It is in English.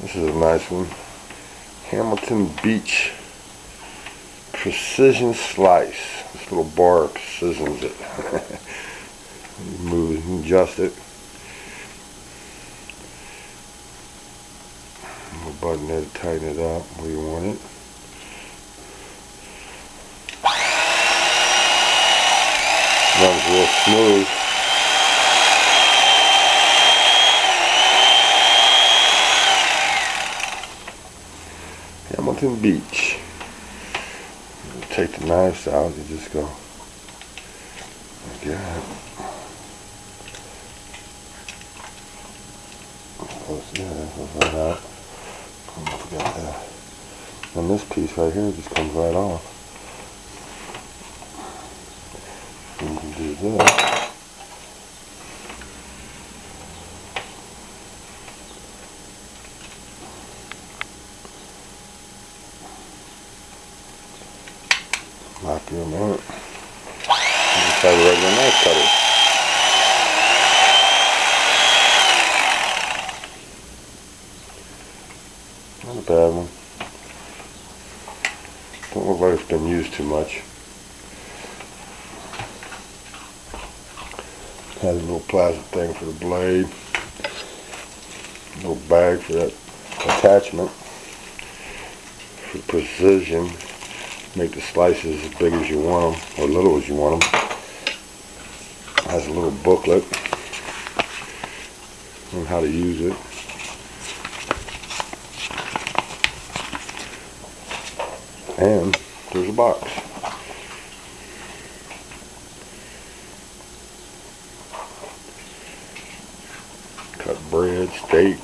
This is a nice one. Hamilton Beach Precision Slice. This little bar precisions it. You move it and adjust it. Little button there to tighten it up where you want it. Runs real smooth. Hamilton Beach. You take the knives out, you just go like that. Right out. Forget that. And this piece right here just comes right off. You can do this. Lock your minute. You just have a regular knife cutter. Not a bad one. Don't look like it's been used too much. Has a little plastic thing for the blade. A little bag for that attachment. For precision. Make the slices as big as you want them, or little as you want them. Has a little booklet on how to use it. And there's a box. Cut bread, steak,